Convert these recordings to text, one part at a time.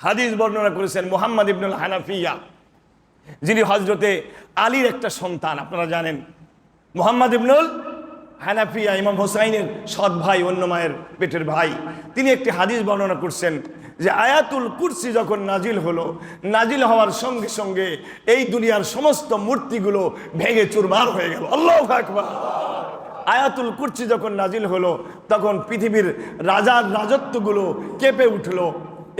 হাদিস বর্ণনা করেছেন মুহাম্মদ ইবনুল হানাফিয়া, যিনি হজরতে আলীর একটা সন্তান। আপনারা জানেন মুহাম্মদ ইবনুল হানাফিয়া ইমাম হোসাইনের সৎ ভাই, অন্য মায়ের পেটের ভাই। তিনি একটি হাদিস বর্ণনা করছেন যে আয়াতুল কুরসি যখন নাজিল হলো, নাজিল হওয়ার সঙ্গে সঙ্গে এই দুনিয়ার সমস্ত মূর্তিগুলো ভেঙে চুরমার হয়ে গেল। আল্লাহু আকবার। আয়াতুল কুরসি যখন নাজিল হলো তখন পৃথিবীর রাজার রাজত্বগুলো কেঁপে উঠলো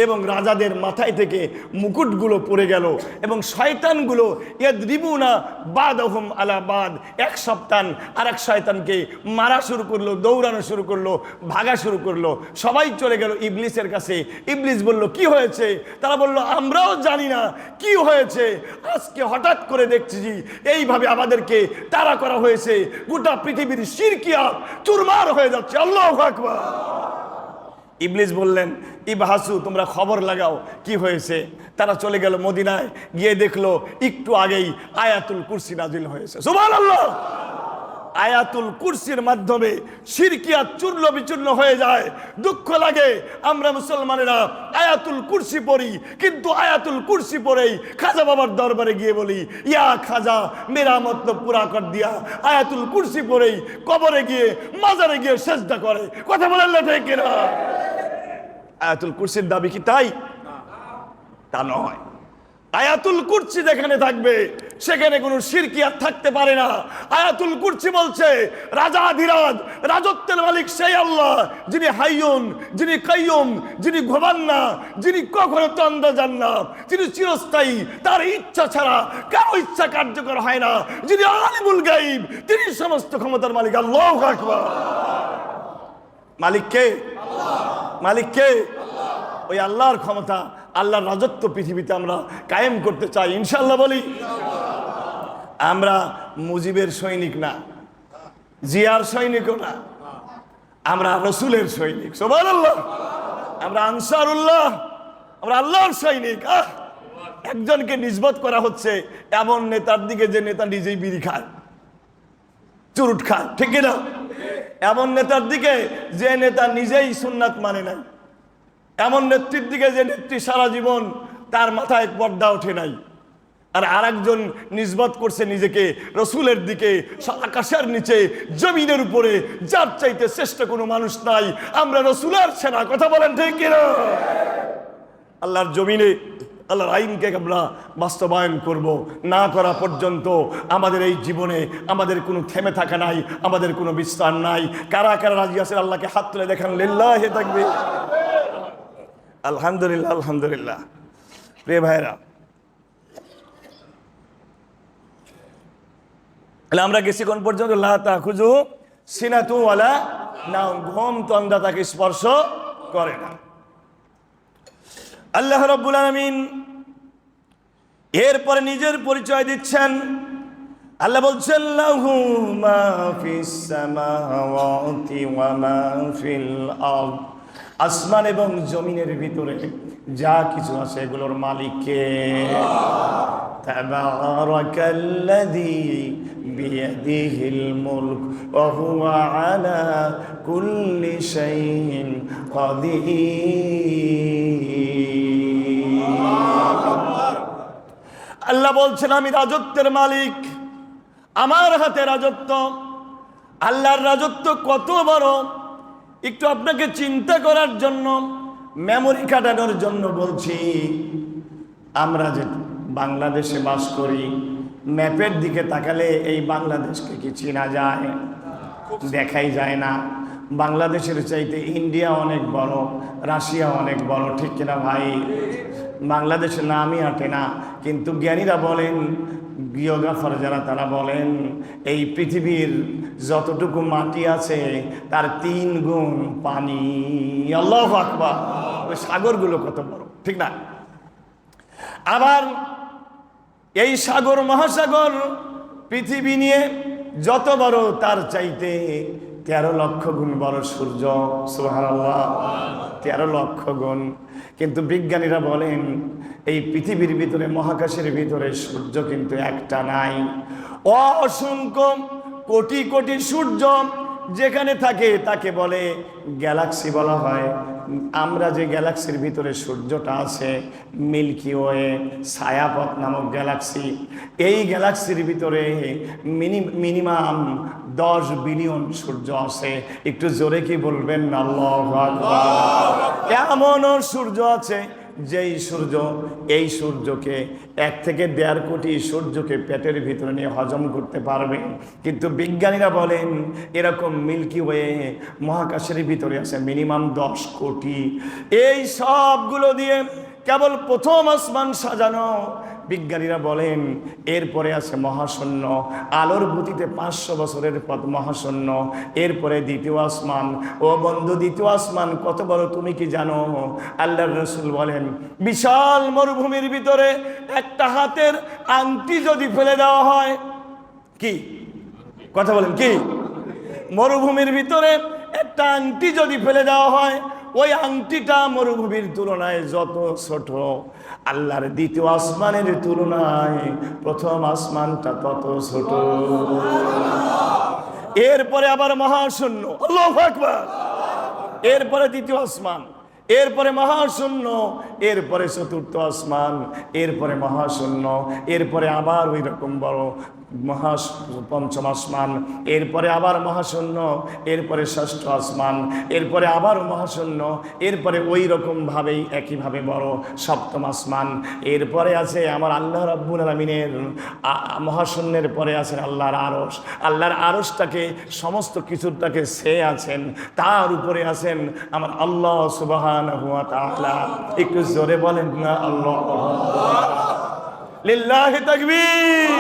এবং রাজাদের মাথায় থেকে মুকুটগুলো পড়ে গেল এবং শয়তানগুলো ইয়াদরিবুনা বাদহুম আলা বাদ, এক শয়তান আর এক শয়তানকে মারা শুরু করলো, দৌড়ানো শুরু করলো, ভাগা শুরু করলো। সবাই চলে গেল ইবলিসের কাছে। ইবলিস বলল কি হয়েছে? তারা বলল আমরাও জানি না কি হয়েছে, আজকে হঠাৎ করে দেখছি যে এইভাবে আমাদেরকে তাড়া করা হয়েছে, গোটা পৃথিবীর শিরকিয়াত চুরমার হয়ে যাচ্ছে। আল্লাহু আকবার। ইবলিস বললেন ইবহাসু, তোমরা খবর লাগাও কি হয়েছে। তারা চলে গেল মদিনায়, গিয়ে দেখলো একটু আগেই আয়াতুল কুরসি নাজিল হয়েছে। সুবহানাল্লাহ। আয়াতুল কুরসির মাধ্যমে শিরকিয়াত চূর্ণ বিচূর্ণ হয়ে যায়। দুঃখ লাগে আমরা মুসলমানেরা আয়াতুল কুরসি পড়ি, কিন্তু আয়াতুল কুরসি পড়েই খাজা বাবার দরবারে গিয়ে বলি ইয়া খাজা মেরা মতলব পুরা কর দিয়া। আয়াতুল কুরসি পড়েই কবরে গিয়ে মাজারে গিয়ে সেজদা করে। কথা বলেন না ঠিক কিনা? আয়াতুল কুরসির দাবি কি তাই? তা নয়। আয়াতুল কুরসি যেখানে থাকবে সেখানে কোনো শিরকিয়াত থাকতে পারে না। আয়াতুল কুরসি বলছে রাজাধিরাজ, রাজত্বের মালিক সেই আল্লাহ যিনি হাইয়ুন, যিনি কাইয়ুম, যিনি ঘুমান না, যিনি কখনো তন্দ্রা যান না, যিনি চিরস্থায়ী, তার ইচ্ছা ছাড়া কারো ইচ্ছা কার্যকর হয় না, যিনি আলিমুল গায়ব, তিনি সমস্ত ক্ষমতার মালিক। আল্লাহু আকবার। মালিক কে? মালিক কে? ওই আল্লাহর ক্ষমতা, আল্লাহর রাজত্ব পৃথিবীতে আমরা কায়েম করতে চাই ইনশাআল্লাহ। বলি আমরা মুজিবের সৈনিক না, জিয়ার সৈনিকও না, আমরা রসুলের সৈনিক। সুবহানাল্লাহ। আমরা আনসারুল্লাহ, আমরা আল্লাহর সৈনিক। একজনকে নিসবত করা হচ্ছে এমন নেতার দিকে যে নেতা নিজেই বিড়ি খায়, চুরুট খায়, ঠিক না? এমন নেতার দিকে যে নেতা নিজেই সুন্নাত মানে নাই, এমন নেত্রীর দিকে যে নেত্রী সারা জীবন তার মাথায় পর্দা ওঠে নাই। আর আরেকজন নিসবত করছে নিজেকে রসুলের দিকে। আকাশের নিচে জমিনের উপরে যার চাইতে শ্রেষ্ঠ কোনো মানুষ নাই, আমরা রসুলের সেনা। কথা বলেন ঠিক কিনা? আল্লাহর জমিনে আল্লাহর আইনকে আমরা বাস্তবায়ন করব, না করা পর্যন্ত আমাদের এই জীবনে আমাদের কোনো থেমে থাকা নাই, আমাদের কোনো বিস্তার নাই। কারা কারা রাজি আছেন আল্লাহকে হাত তুলে দেখান। লিল্লাহি তাকবীর। আলহামদুলিল্লাহ, আলহামদুলিল্লাহ। প্রিয় ভাইরা, আমরা গেছি কোন পর্যন্ত? লা তাখুযু সিনাতু ওয়ালা নাওম, ঘুম তন্দ্রা তাকে স্পর্শ করে না। আল্লাহ রাব্বুল আলামিন এরপরে নিজের পরিচয় দিচ্ছেন। আল্লাহ বলছেন লাহু মা ফিস সামাওয়াতি ওয়া মা ফিল আরদ, আসমান এবং জমিনের ভিতরে যা কিছু আছে এগুলোর মালিক কে? তাবারাকাল্লাযী বিয়াদিহিল মুলক ওয়া হুয়া আলা কুল্লি শাইইন কাদির। আল্লাহ বলছেন আমি রাজত্বের মালিক, আমার হাতে রাজত্ব। আল্লাহর রাজত্ব কত বড় একটু আপনাকে চিন্তা করার জন্য, মেমোরি কাটানোর জন্য বলছি। আমরা যে বাংলাদেশে বাস করি, ম্যাপের দিকে তাকালে এই বাংলাদেশকে কি চেনা যায়? দেখাই যায় না। বাংলাদেশের চাইতে ইন্ডিয়া অনেক বড়, রাশিয়া অনেক বড়, ঠিক কিনা ভাই? বাংলাদেশের নামই আটে না। কিন্তু জ্ঞানীরা বলেন, জিওগ্রাফার যারা তারা বলেন এই পৃথিবীর যতটুকু মাটি আছে তার 3 গুণ পানি। আল্লাহু আকবার। ওই সাগরগুলো কত বড়, ঠিক না? আবার এই সাগর মহাসাগর পৃথিবী নিয়ে যত বড় তার চাইতে 13 লক্ষ গুণ বড় সূর্য। সুবহানাল্লাহ, 13 লক্ষ গুণ। কিন্তু বিজ্ঞানীরা বলেন এই পৃথিবীর ভিতরে, মহাকাশের ভিতরে সূর্য কিন্তু একটা নাই, অসংখ্য কোটি কোটি সূর্য যেখানে থাকে তাকে বলে গ্যালাক্সি বলা হয়। আমরা যে গ্যালাক্সির ভিতরে সূর্যটা আছে, মিল্কি ওয়ে, ছায়াপথ নামক গ্যালাক্সি, এই গ্যালাক্সির ভিতরে মিনিমাম 10 বিলিয়ন সূর্য আছে। একটু জোরে কি বলবেন? আল্লাহু আকবার। এমনও সূর্য আছে যেই সূর্য, এই সূর্যকে 1 থেকে 1.5 কোটি সূর্যকে পেটের ভিতরে নিয়ে হজম করতে পারবে। কিন্তু বিজ্ঞানীরা বলেন এরকম মিল্কি ওয়ে মহাকাশের ভিতরে আছে মিনিমাম 10 কোটি। এই সবগুলো দিয়ে কেবল প্রথম আসমান সাজানো। বিজ্ঞানীরা বলেন এরপরে আছে মহাশূন্য, আলোর গতিতে 500 বছরের পথ মহাশূন্য, এরপরে দ্বিতীয় আসমান। ও বন্ধু, দ্বিতীয় আসমান কত বড় তুমি কি জানো? আল্লাহর রাসূল বলেন বিশাল মরুভূমির ভিতরে একটা হাতের আংটি যদি ফেলে দেওয়া হয়, কি কথা বলেন, কি মরুভূমির ভিতরে একটা আংটি যদি ফেলে দেওয়া হয়, ওই আংটিটা মরুভূমির তুলনায় যত ছোট, আল্লাহর দ্বিতীয় আসমানের তুলনায় প্রথম আসমানটা তত ছোট। এরপরে আবার মহাশূন্য, আল্লাহু আকবার। এরপরে দ্বিতীয় আসমান, এরপরে মহাশূন্য, এরপরে চতুর্থ আসমান, এরপরে মহাশূন্য, এরপরে আবার ওই রকম বড় পঞ্চম আসমান, এরপরে আবার মহাশূন্য, এরপরে ষষ্ঠ আসমান, এরপরে আবার মহাশূন্য, এরপরে ওই রকম ভাবেই একইভাবে বড় সপ্তম আসমান। এরপরে আছে আমার আল্লাহ রাব্বুল আলামিনের মহাশূন্যের পরে আছেন আল্লাহর আরশ। আল্লাহর আরশটাকে সমস্ত কিছুটাকে সে আছেন, তার উপরে আছেন আমার আল্লাহ সুবহানাহু ওয়া তাআলা। একটু জোরে বলেন না আল্লাহু আকবার, লিল্লাহি তাকবীর।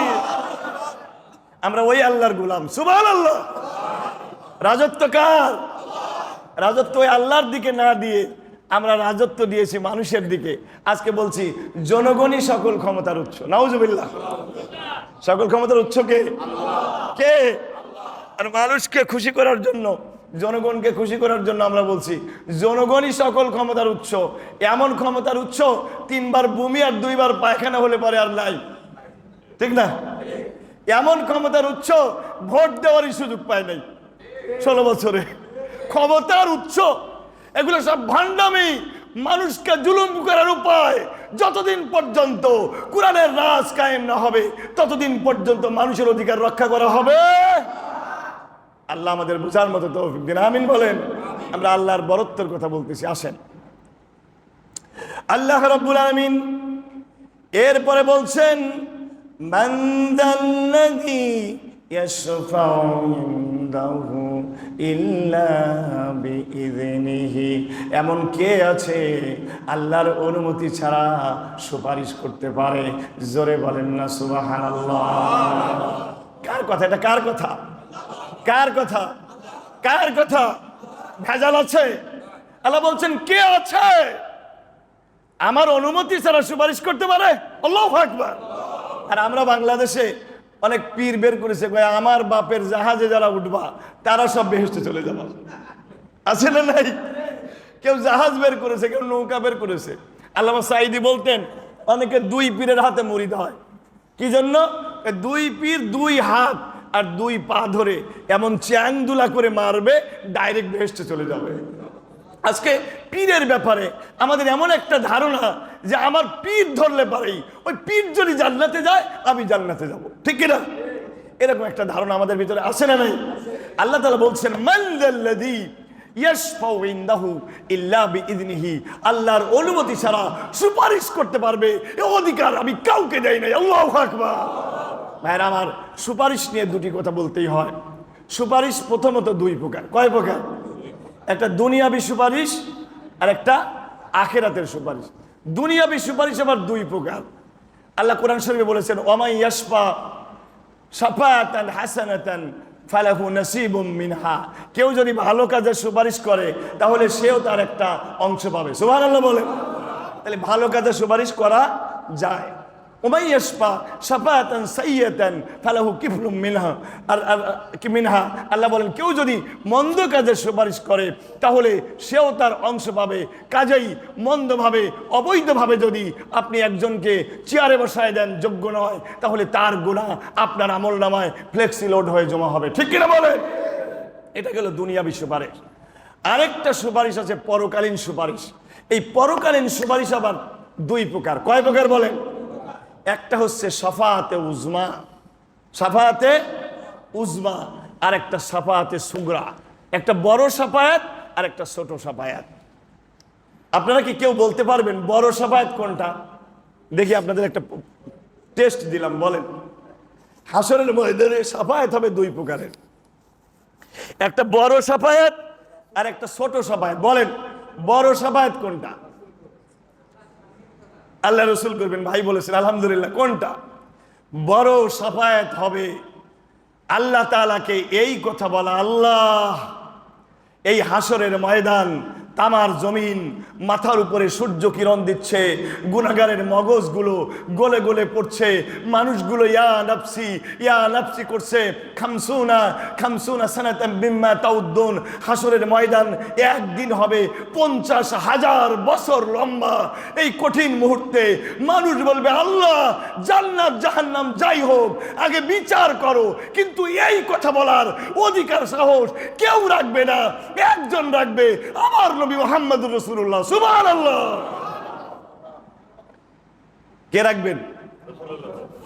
আমরা ওই আল্লাহর গোলাম, সুবহানাল্লাহ। রাজত্ব কার? রাজত্ব ওই আল্লাহর দিকে না দিয়ে আমরা রাজত্ব দিয়েছি মানুষের দিকে। আজকে বলছি জনগণই সকল ক্ষমতার উৎস। নাউজুবিল্লাহ। সকল ক্ষমতার উৎস কে? কে? আর মানুষকে খুশি করার জন্য, জনগণকে খুশি করার জন্য আমরা বলছি জনগণই সকল ক্ষমতার উৎস। এমন ক্ষমতার উৎস 3 বার বমি আর 2 বার পায়খানা হলে পরে আর নাই, ঠিক না? এমন ক্ষমতার উৎস ভোট দেওয়ারই সুযোগ পায় নাই 16 বছরে। ক্ষমতার উৎস এগুলো সব ভান্ডামি, মানুষকে জুলুম করার উপায়। যতদিন পর্যন্ত কোরআনের রাজ কায়েম না হবে ততদিন পর্যন্ত মানুষের অধিকার রক্ষা করা হবে। আল্লাহ আমাদের বোঝার মতো তৌফিক দিন, আমিন বলেন। আমরা আল্লাহর বরত্বের কথা বলতেছি, আসেন। আল্লাহ রাব্বুল আলামিন এরপরে বলছেন মান যাল্লাযী ইয়াশফাউ ইনদাহু ইল্লা বিইযনিহি। এমন কে আছে আল্লাহর অনুমতি ছাড়া সুপারিশ করতে পারে? জোরে বলেন না সুবহানাল্লাহ। কার কথা এটা? কার কথা? কার কথা? কার কথা? ভেজাল আছে? আল্লাহ বলছেন কে আছে আমার অনুমতি ছাড়া সুপারিশ করতে পারে? আল্লাহু আকবার। আর আমরা বাংলাদেশে অনেক পীর বের করেছে, আমার বাপের জাহাজে যারা উঠবা তারা সব বেহেশতে চলে যাবে। আছে না নাই? কেউ জাহাজ বের করেছে, কেউ নৌকা বের করেছে। আল্লামা সাঈদী বলতেন অনেকে 2 পীরের হাতে মুরিদ হয়। কি জন্য? 2 পীর 2 হাত আর 2 পা ধরে এমন চ্যাংদুলা করে মারবে, ডাইরেক্ট বেহেশতে চলে যাবে। আজকে পীরের ব্যাপারে আমাদের এমন একটা ধারণা যে আমার পীর ধরলে পারেই ওই পীর যদি জান্নাতে যায় আমি জান্নাতে যাব, ঠিক কিনা? এরকম একটা ধারণা আমাদের ভিতরে আছে না নাই? আল্লাহ তাআলা বলছেন মান যাল্লাযী ইয়াশফাউ ইনদাহু ইল্লা বিইযনিহি। আল্লাহর অনুমতি ছাড়া সুপারিশ করতে পারবে এই অধিকার আমি কাউকে দেই নাই। আল্লাহু আকবার। ভাইরা আমার, সুপারিশ নিয়ে 2টি কথা বলতেই হয়। সুপারিশ প্রথমত 2 প্রকার। কয় প্রকার? একটা দুনিয়াবি সুপারিশ আর একটা আখিরাতের সুপারিশ। দুনিয়াবি সুপারিশ আবার 2 প্রকার। আল্লাহ কোরআন শরীফে বলেছেন ওয়ামান ইয়াশফা শাফাআতান হাসানাতান ফালাহু নাসিবুম মিনহা। কেউ যদি ভালো কাজের সুপারিশ করে তাহলে সেও তার একটা অংশ পাবে। সুবহানাল্লাহ বলেন। তাহলে ভালো কাজের সুপারিশ করা যায়। ওমান ইয়াশফা শাফাআতান সাইয়্যাতান ফালাহু কিফলুম মিনহা। আর মিনহা আল্লাহ বলেন কেউ যদি মন্দ কাজের সুপারিশ করে তাহলে সেও তার অংশ পাবে। কাজেই মন্দভাবে অবৈধভাবে যদি আপনি একজনকে চেয়ারে বসায় দেন যোগ্য নয়, তাহলে তার গুনাহ আপনার আমলনামায় ফ্লেক্সি লোড হয়ে জমা হবে, ঠিক কিনা বলেন? এটা গেল দুনিয়াবি সুপারিশ। আরেকটা সুপারিশ আছে পরকালীন সুপারিশ। এই পরকালীন সুপারিশ আবার দুই প্রকার। কয় প্রকার বলেন? একটা হচ্ছে শাফাআতে উজমা, শাফাআতে উজমা, আর একটা শাফাআতে সুগরা। একটা বড় শাফায়াত আর একটা ছোট শাফায়াত। আপনারা কি কেউ বলতে পারবেন বড় শাফায়াত কোনটা? দেখি আপনাদের একটা টেস্ট দিলাম, বলেন। হাসরের ময়দানে শাফায়াত হবে দুই প্রকারের, একটা বড় শাফায়াত আর একটা ছোট শাফায়াত। বলেন বড় শাফায়াত কোনটা? আল্লাহ রসুল করবেন, ভাই বলেছেন আলহামদুলিল্লাহ। কোনটা? বড় শাফায়াত হবে আল্লাহ তাআলাকে এই কথা বলা, আল্লাহ এই হাসরের ময়দান, তামার জমিন মাথার উপরে সূর্য কিরণ দিচ্ছে, গুনাহগারের মগজগুলো গলে গলে পড়ছে, মানুষগুলো ইয়া নাফসি করছে। খামসুনা সানাতাম বিম্মা তাউদ্দুন। হাসরের ময়দান একদিন হবে 50,000 বছর লম্বা। এই কঠিন মুহূর্তে মানুষ বলবে, আল্লাহ জান্নাত জাহান্নাম যাই হোক আগে বিচার করো। কিন্তু এই কথা বলার অধিকার সাহস কেউ রাখবে না, একজন রাখবে, আমার নবী মুহাম্মদুর রাসূলুল্লাহ। সুবহানাল্লাহ। কে রাখবেন?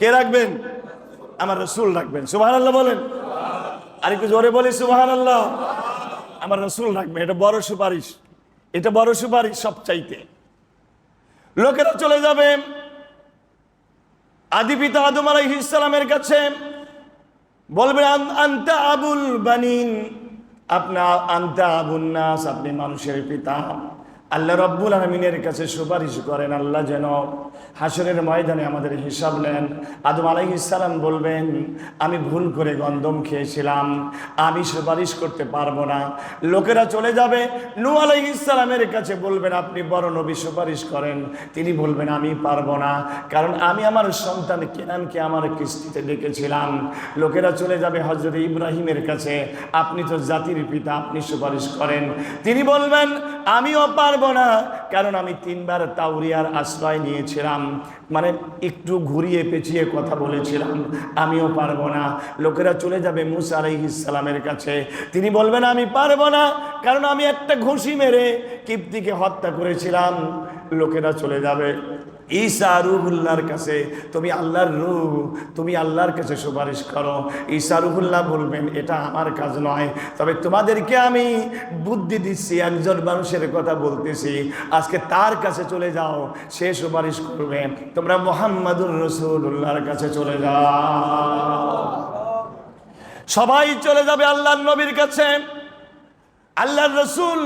কে রাখবেন? আমার রাসূল রাখবেন। সুবহানাল্লাহ বলেন। আর একটু জোরে বলি সুবহানাল্লাহ। আমার রাসূল রাখবেন। এটা বড় সুপারিশ, এটা বড় সুপারিশ সবচাইতে। লোকেরা চলে যাবে আদি পিতা আদম আলাইহিস সালামের কাছে, বলবেন আনতা আবুল বানিন, আনতা আবুন নাস, আপনি মানুষের পিতা। আল্লাহ রাব্বুল আলামিনের কাছে সুপারিশ করেন, আল্লাহ যেন হাসরের ময়দানে আমাদের হিসাব নেন। আদম আলাইহিস সালাম বলবেন, আমি ভুল করে গন্ধম খেয়েছিলাম, আমি সুপারিশ করতে পারবো না। লোকেরা চলে যাবে নূহ আলাইহিস সালামের কাছে, বলবেন আপনি বড় নবী সুপারিশ করেন। তিনি বলবেন আমি পারবো না, কারণ আমি আমার সন্তান কেনানকে আমার কিস্তিতে ডেকেছিলাম। লোকেরা চলে যাবে হযরত ইব্রাহিমের কাছে, আপনি তো জাতির পিতা, আপনি সুপারিশ করেন। তিনি বলবেন আমিও পারবো না, কারণ আমি 3 বার তাওরিয়ার আশ্রয় নিয়েছিলাম, মানে একটু ঘুরিয়ে পেঁচিয়ে কথা বলেছিলাম, আমিও পারবো না। লোকেরা চলে যাবে মুসা আলাইহিস সালামের কাছে, তিনি বলবেন আমি পারবো না, কারণ আমি একটা ঘুষি মেরে কিপ্তিকে হত্যা করেছিলাম। লোকেরা চলে যাবে ঈসা রুহুল্লাহর কাছে, তুমি আল্লাহর রূহ, তুমি আল্লাহর কাছে সুপারিশ করো। ঈসা রুহুল্লাহ বলবেন এটা আমার কাজ নয়, তবে তোমাদেরকে আমি বুদ্ধি দিচ্ছি, একজন মানুষের কথা বলতেছি, আজকে তার কাছে চলে যাও, সে সুপারিশ করবে। তোমরা মুহাম্মাদুর রাসূলুল্লাহর কাছে চলে যাও। সবাই চলে যাবে আল্লাহর নবীর কাছে। আল্লাহর রাসূল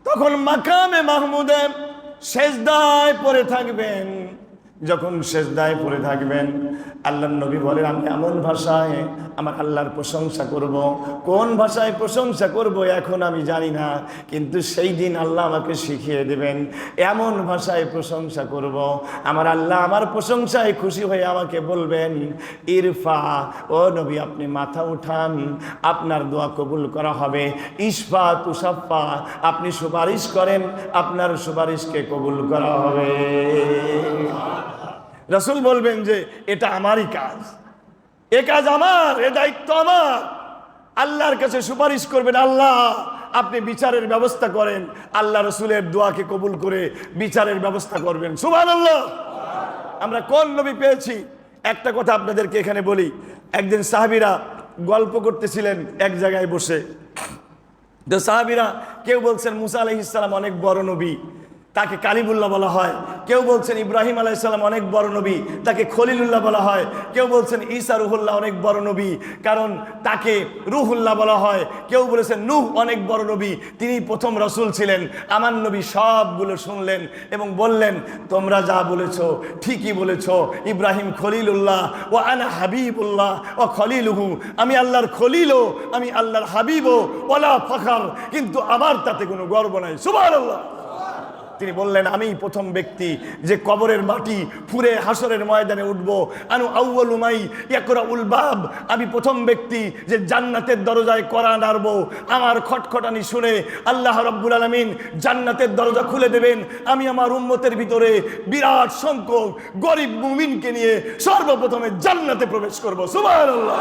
তখন মাকামে মাহমুদে সেজদায় পড়ে থাকবেন। যখন সেজদায় পড়ে থাকবেন, আল্লাহর নবী বলেন আমি এমন ভাষায় আমার আল্লাহর প্রশংসা করব। কোন ভাষায় প্রশংসা করব এখন আমি জানি না, কিন্তু সেই দিন আল্লাহ আমাকে শিখিয়ে দেবেন। এমন ভাষায় প্রশংসা করব, আমার আল্লাহ আমার প্রশংসায় খুশি হয়ে আমাকে বলবেন ইরফা, ও নবী আপনি মাথা উঠান, আপনার দোয়া কবুল করা হবে। ইশফা তুসাফা, আপনি সুপারিশ করেন, আপনার সুপারিশকে কবুল করা হবে। রাসূল বলবেন যে এটা আমারই কাজ, এ কাজ আমার, এ দায়িত্ব আমার। আল্লাহর কাছে সুপারিশ করবেন, আল্লাহ আপনি বিচারের ব্যবস্থা করেন। আল্লাহ রাসূলের দোয়াকে কবুল করে বিচারের ব্যবস্থা করবেন। সুবহানাল্লাহ। আমরা কোন নবী পেয়েছি? একটা কথা আপনাদেরকে এখানে বলি। একদিন সাহাবীরা গল্প করতেছিলেন এক জায়গায় বসে। তো সাহাবীরা কেউ বলছেন মুসা আলাইহিস সালাম অনেক বড় নবী, তাকে কালিমুল্লাহ বলা হয়। কেউ বলছেন ইব্রাহিম আলাইহিস সালাম অনেক বড় নবী, তাকে খলিলুল্লাহ বলা হয়। কেউ বলছেন ঈসা রুহুল্লাহ অনেক বড় নবী, কারণ তাকে রুহুল্লাহ বলা হয়। কেউ বলেছেন নূহ অনেক বড় নবী, তিনি প্রথম রাসূল ছিলেন। আমার নবী সবগুলো শুনলেন এবং বললেন তোমরা যা বলেছ ঠিকই বলেছ। ইব্রাহিম খলিলুল্লাহ ও আনা হাবিবুল্লাহ ও খলিলুহু, আমি আল্লাহর খলিলও, আমি আল্লাহর হাবিবও, ওয়ালা ফাখর, কিন্তু আমার তাতে কোনো গর্ব নাই। সুবহানাল্লাহ। তিনি বললেন আমি প্রথম ব্যক্তি যে কবরের মাটি ফুরে হাসরের ময়দানে উঠব। আনু আউয়ালু মাই ইয়াকরাউল বাব, আমি প্রথম ব্যক্তি যে জান্নাতের দরজায় কড়া নাড়ব। আমার খটখটানি শুনে আল্লাহ রাব্বুল আলামিন জান্নাতের দরজা খুলে দেবেন। আমি আমার উম্মতের ভিতরে বিরাট সংখ্যক গরিব মুমিনকে নিয়ে সর্বপ্রথমে জান্নাতে প্রবেশ করব। সুবহানাল্লাহ।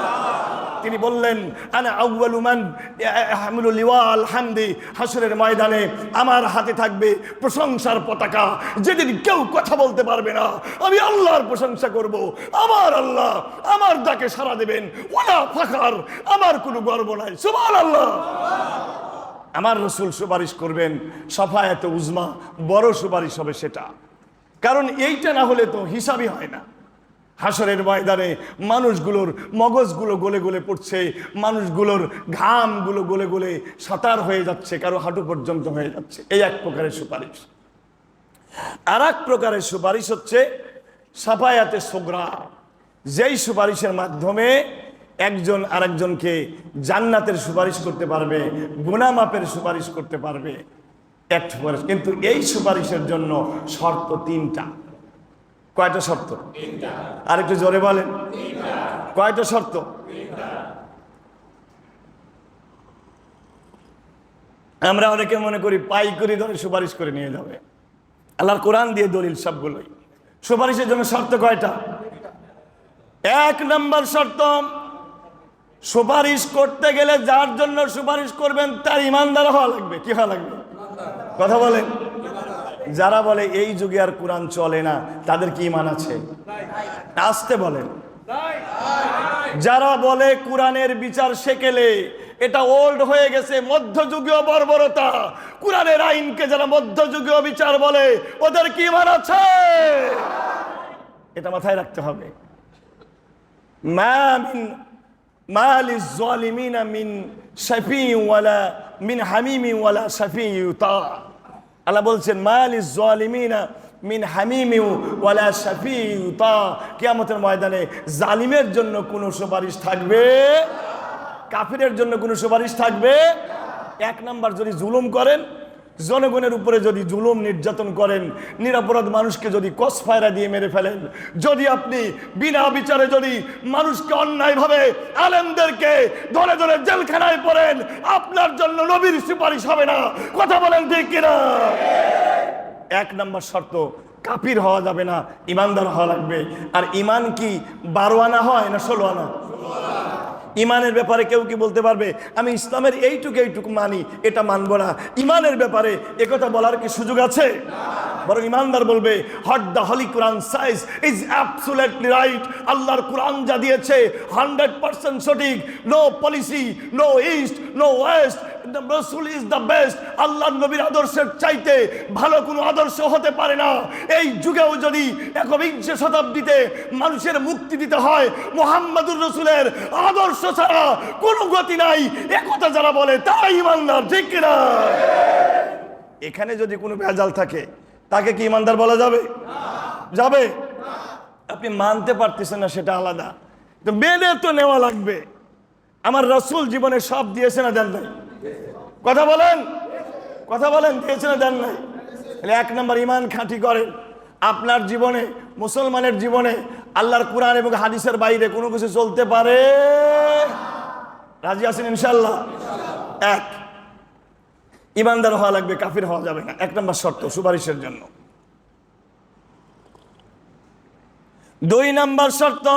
তিনি বললেন আনা আউয়ালু মান ইয়াহমিলু লিওয়াল হামদি, হাসরের ময়দানে আমার হাতে থাকবে প্রশংসার পতাকা। যেদিন কেউ কথা বলতে পারবে না, আমি আল্লাহর প্রশংসা করব। আমার আল্লাহ আমার ডাকে সাড়া দেবেন, ওয়ালা ফাখার, আমার কোনো গর্ব নাই। সুবহানাল্লাহ। আমার রাসূল সুপারিশ করবেন, শাফায়াতে উজমা, বড় সুপারিশ হবে সেটা। কারণ এইটা না হলে তো হিসাবই হয় না। হাসরের ময়দানে মানুষগুলোর মগজগুলো গলে গলে পড়ছে, মানুষগুলোর ঘামগুলো গলে গলে সাঁতার হয়ে যাচ্ছে, কারো হাঁটু পর্যন্ত হয়ে যাচ্ছে। এই এক প্রকারের সুপারিশ। আর এক প্রকারের সুপারিশ হচ্ছে শাফায়াতে সুগরা, যেই সুপারিশের মাধ্যমে একজন আরেকজনকে জান্নাতের সুপারিশ করতে পারবে, গুনাহ মাফের সুপারিশ করতে পারবে। কিন্তু এই সুপারিশের জন্য শর্ত 3টা। কয়টা শর্ত? আর একটু জোরে বলেন, কয়টা শর্ত? আমরা অনেকে মনে করি পাইকারি ধরে সুপারিশ করে নিয়ে যাবে। আল্লাহর কোরআন দিয়ে দলিল সবগুলোই। সুপারিশের জন্য শর্ত কয়টা? 1 নম্বর শর্ত, সুপারিশ করতে গেলে যার জন্য সুপারিশ করবেন তার ইমানদার হওয়া লাগবে। কি হওয়া লাগবে? কথা বলেন। যারা বলে এই যুগে আর কোরআন চলে না, তাদের কি ঈমান আছে? আসতে বলেন। যারা বলে কোরআনের বিচার সেকেলে, এটা ওল্ড হয়ে গেছে, মধ্যযুগীয় বর্বরতা, কোরআনের আইনকে যারা মধ্যযুগীয় বিচার বলে, ওদের কি ঈমান আছে? এটা মাথায় রাখতে হবে। মা মিন মালিজ জালিমিনা মিন শাফি ওয়ালা মিন হামিমি ওয়ালা শাফি ইউতা। আল্লাহ বলছেন মালিজ জালিমিনা মিন হামিমি ওয়ালা শাফি ইউতা। কিয়ামতের ময়দানে জালিমের জন্য কোনো সুপারিশ থাকবে, কাফিরের জন্য কোনো সুপারিশ থাকবে? 1 নাম্বার, যদি জুলুম করেন, জনগণের উপরে যদি জুলুম নির্যাতন করেন, নিরপরাধ মানুষকে যদি কসফায়রা দিয়ে মেরে ফেলেন, যদি আপনি বিনা বিচারে যদি মানুষকে অন্যায়ভাবে, আলেমদেরকে ধরে ধরে জেলখানায় পড়েন, আপনার জন্য নবীর সুপারিশ হবে না। কথা বলেন ঠিক কিনা? 1 নম্বর শর্ত, কাফির হওয়া যাবে না, ইমানদার হওয়া লাগবে। আর ইমান কি 12 আনা হয় না 16 আনা? ইমানের ব্যাপারে কেউ কি বলতে পারবে আমি ইসলামের এইটুকু মানি, এটা মানব না? ইমানের ব্যাপারে একথা বলার কি সুযোগ আছে? বরং ইমানদার বলবে what the holy Quran says is absolutely right. আল্লাহর কোরআন যা দিয়েছে 100% সঠিক। No policy, no east, no west, the রাসূল ইজ দ্য বেস্ট। আল্লাহর নবীর আদর্শের চাইতে ভালো কোনো আদর্শ হতে পারে না। এই যুগেও যদি 21 শতাব্দীতে মানুষের মুক্তি দিতে হয়, মুহাম্মদুর রাসূলের আদর্শ ছাড়া কোনো গতি নাই। একথা যারা বলে তারা ইমানদার, ঠিক কিনা? এখানে যদি কোনো ভেজাল থাকে, তাকে কি ইমানদার বলা যাবে? যাবে? আপনি মানতে পারতেছেন না, সেটা আলাদা, তো মেনে তো নেওয়া লাগবে। আমার রাসূল জীবনে সব দিয়েছে না দেন নাই? কথা বলেন, কথা বলেন, দিয়েছে না দেন নাই? 1 নম্বর, ইমান খাঁটি করেন। আপনার জীবনে, মুসলমানের জীবনে আল্লাহর কোরআন এবং হাদিসের বাইরে কোনো কিছু চলতে পারে? রাজি আছেন ইনশাআল্লাহ? 1, ইমানদার হওয়া লাগবে, কাফির হওয়া যাবে না। 1 নম্বর শর্ত সুপারিশের জন্য। 2 নম্বর শর্ত,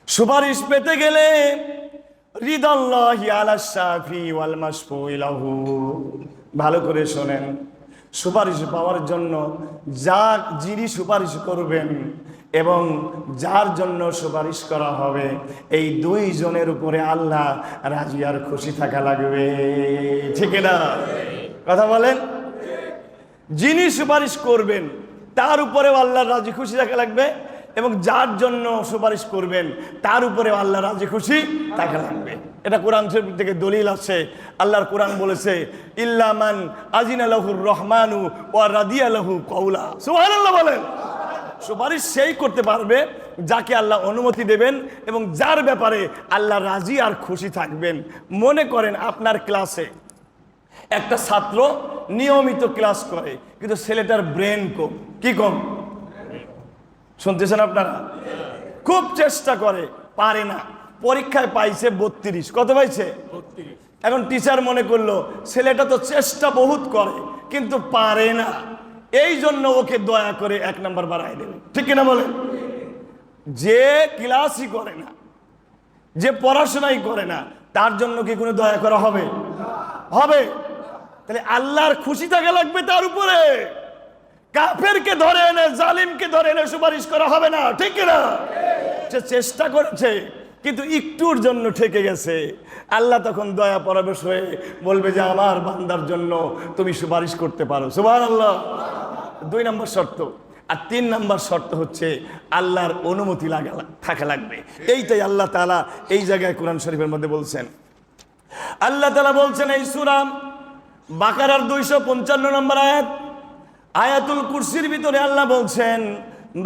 সুপারিশ পেতে গেলে রিদাল্লাহি আলা শাফি ওয়াল মাশফুই লাহু। ভালো করে শোনেন, সুপারিশ পাওয়ার জন্য যিনি সুপারিশ করবেন এবং যার জন্য সুপারিশ করা হবে, এই 2 জনের উপরে আল্লাহ রাজি আর খুশি থাকা লাগবে, ঠিক না? কথা বলেন। যিনি সুপারিশ করবেন তার উপরেও আল্লাহ রাজি খুশি থাকা লাগবে, এবং যার জন্য সুপারিশ করবেন তার উপরে আল্লাহ রাজি খুশি থাকা লাগবে। এটা কোরআন শরীফ থেকে দলিল আছে। আল্লাহর কোরআন বলেছে ইল্লা মান আজিনা লাহুর রহমানু ওয়া রাদিয়া লাহু কওলা। সুবহানাল্লাহ বলেন। সুপারিশ সেই করতে পারবে যাকে আল্লাহ অনুমতি দেবেন এবং যার ব্যাপারে আল্লাহ রাজি আর খুশি থাকবেন। মনে করেন আপনার ক্লাসে একটা ছাত্র নিয়মিত ক্লাস করে, কিন্তু ছেলেটার ব্রেন কম। কি কম? শুনতেছেন আপনারা? খুব চেষ্টা করে, পারে না। পরীক্ষায় পাইছে 32। কত পাইছে? 32। এখন টিচার মনে করলো ছেলেটা তো চেষ্টা বহুত করে কিন্তু পারে না, এই জন্য ওকে দয়া করে 1 নাম্বার বাড়ায় দেবে, ঠিক কিনা বলেন? যে ক্লাসই করে না, যে পড়াশোনাই করে না তার জন্য কি কোনো দয়া করা হবে? হবে? তাহলে আল্লাহর খুশি থাকা লাগবে তার উপরে। কাফেরকে ধরে এনে, জালিমকে ধরে এনে সুপারিশ করা হবে না, ঠিক না? সে চেষ্টা করেছে কিন্তু একটুর জন্য ঠেকে গেছে। আল্লাহ তখন দয়া পরবশ হয়ে বলবে যে আমার বান্দার জন্য তুমি সুপারিশ করতে পারো। সুবহানাল্লাহ। 2 নম্বর শর্ত। আর 3 নম্বর শর্ত হচ্ছে আল্লাহর অনুমতি থাকা লাগবে। এইটাই আল্লাহ তাআলা এই জায়গায় কোরআন শরীফের মধ্যে বলছেন। আল্লাহ তাআলা বলছেন এই সূরা বাকারার 255 নম্বর আয়াত, আয়াতুল কুরসির ভিতরে আল্লাহ বলছেন